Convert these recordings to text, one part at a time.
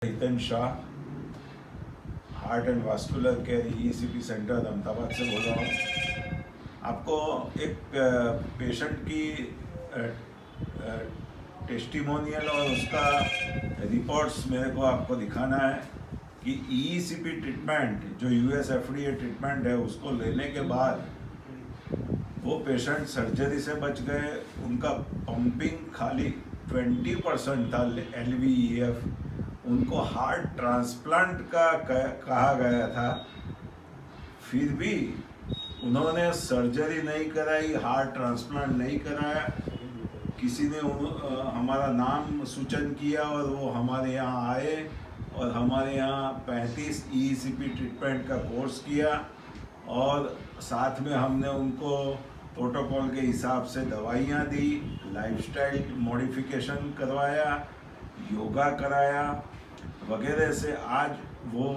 Hiten Shah, heart and vascular care ECP centre Ahmedabad से बोल रहा हूँ। आपको एक पेशेंट की टेस्टिमोनियल और उसका रिपोर्ट्स मेरे को आपको दिखाना है कि ईसीपी ट्रीटमेंट जो यूएस एफडीए ट्रीटमेंट है उसको लेने के बाद वो पेशेंट सर्जरी से बच गए। उनका पंपिंग खाली 20% था LVEF। उनको हार्ट ट्रांसप्लांट का कहा गया था, फिर भी उन्होंने सर्जरी नहीं कराई, हार्ट ट्रांसप्लांट नहीं कराया। किसी ने हमारा नाम सूचन किया और वो हमारे यहाँ आए और हमारे यहाँ 35 ECP ट्रीटमेंट का कोर्स किया और साथ में हमने उनको प्रोटोकॉल के हिसाब से दवाइयाँ दी, लाइफस्टाइल मॉडिफिकेशन करवाया, योगा कराया वगैरह से आज वो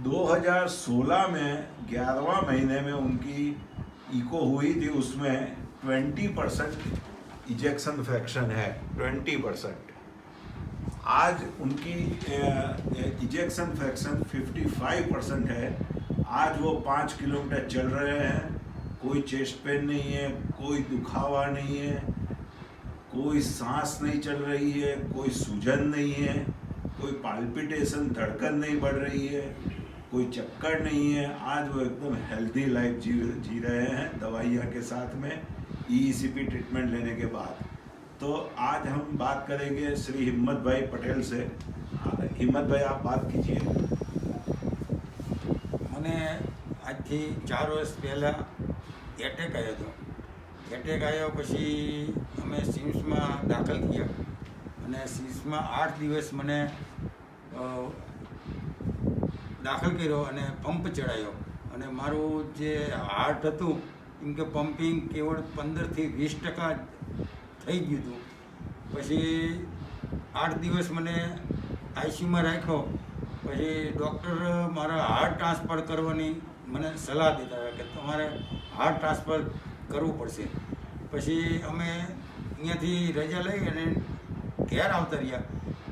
2016 में 11वां महीने में उनकी इको हुई थी, उसमें 20% इजेक्शन फ्रैक्शन है। 20% आज उनकी इजेक्शन फ्रैक्शन 55% है। आज वो 5 किलोमीटर चल रहे हैं, कोई चेस्ट पेन नहीं है, कोई दुखावा नहीं है, कोई सांस नहीं चल रही है, कोई सूजन नहीं है, कोई पाल्पिटेशन धड़कन नहीं बढ़ रही है, कोई चक्कर नहीं है। आज वो एकदम हेल्दी लाइफ जी रहे हैं दवाइयाँ के साथ में ECP ट्रीटमेंट लेने के बाद। तो आज हम बात करेंगे श्री हिम्मत भाई पटेल से। हिम्मत भाई आप बात कीजिए। મને આજથી 4 વર્ષ પહેલાં એટેક આવ્યો હતો. એટેક આવ્યો પછી અમે સિમ્સમાં દાખલ થયા અને સિમ્સમાં 8 દિવસ મને દાખલ કર્યો અને પંપ ચડાવ્યો અને મારું જે હાર્ટ હતું એમ કે પમ્પિંગ કેવળ 15 થી 20% થઈ ગયું હતું. પછી 8 દિવસ મને ICUમાં રાખ્યો. પછી ડૉક્ટર મારા હાર્ટ ટ્રાન્સફર કરવાની મને સલાહ દેતા હતા કે તમારે હાર્ટ ટ્રાન્સફર કરવું પડશે. પછી અમે અહીંયાથી રજા લઈ અને ઘેર આવતા રહ્યા.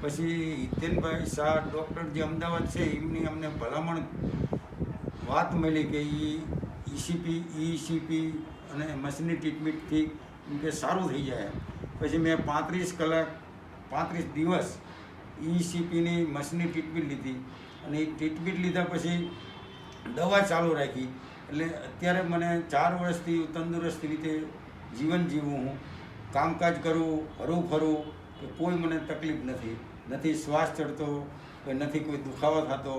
પછી હિતેનભાઈ શાહ ડૉક્ટર જે અમદાવાદ છે એમની અમને ભલામણ વાત મળી કે ECP અને મશીનની ટ્રીટમેન્ટથી એમ કે સારું થઈ જાય. પછી મેં 35 દિવસ ECPની મશીનની ટ્રીટમેન્ટ લીધી અને એ ટ્રીટમેન્ટ લીધા પછી દવા ચાલુ રાખી. એટલે અત્યારે મને 4 વર્ષથી તંદુરસ્ત રીતે જીવન જીવું હું, કામકાજ કરું, હરું ફરું કે કોઈ મને તકલીફ નથી શ્વાસ ચડતો કે નથી કોઈ દુખાવો થતો.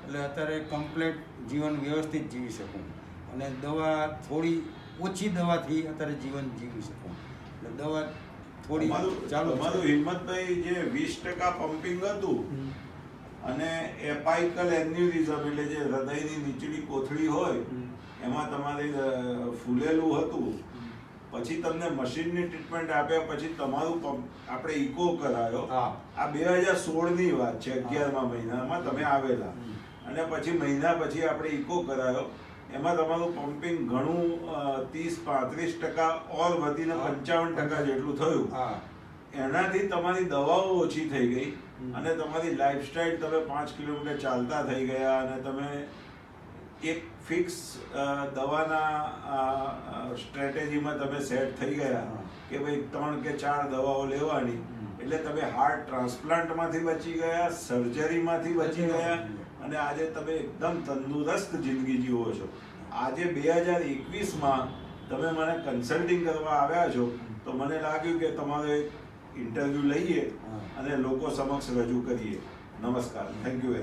એટલે અત્યારે કમ્પ્લેટ જીવન વ્યવસ્થિત જીવી શકું અને દવા થોડી ઓછી દવાથી અત્યારે જીવન જીવી શકું. એટલે દવા થોડી ચાલુ. તમારું હિંમતભાઈ જે 20% પમ્પિંગ હતું અને એપાઇકલ એન્યુરિઝમ એટલે જે હૃદયની નીચલી કોથળી હોય એમાં તમારે ફૂલેલું હતું. પછી તમને મશીનની ટ્રીટમેન્ટ આપ્યા પછી તમારું આપણે ઇકો કરાયો. આ 2016ની વાત છે, 11મા મહિનામાં તમે આવેલા અને પછી મહિના પછી આપણે ઇકો કરાયો. એમાં તમારું પમ્પિંગ ઘણું 30-35% ઓર વધીને 55% જેટલું થયું. એનાથી તમારી દવાઓ ઓછી થઈ ગઈ અને તમારી લાઈફસ્ટાઈલ તમે 5 કિલોમીટર ચાલતા થઈ ગયા અને તમે એક ફિક્સ દવાના સ્ટ્રેટેજીમાં તમે સેટ થઈ ગયા કે ભાઈ 3 કે 4 દવાઓ લેવાની. એટલે તમે હાર્ટ ટ્રાન્સપ્લાન્ટમાંથી બચી ગયા, સર્જરીમાંથી બચી ગયા અને આજે તમે એકદમ તંદુરસ્ત જિંદગી જીવો છો. આજે 2021માં તમે મને કન્સલ્ટિંગ કરવા આવ્યા છો તો મને લાગ્યું કે તમારો એક ઇન્ટરવ્યૂ લઈએ અને લોકો સમક્ષ રજૂ કરીએ. નમસ્કાર, થેન્ક યુ વેરી મચ.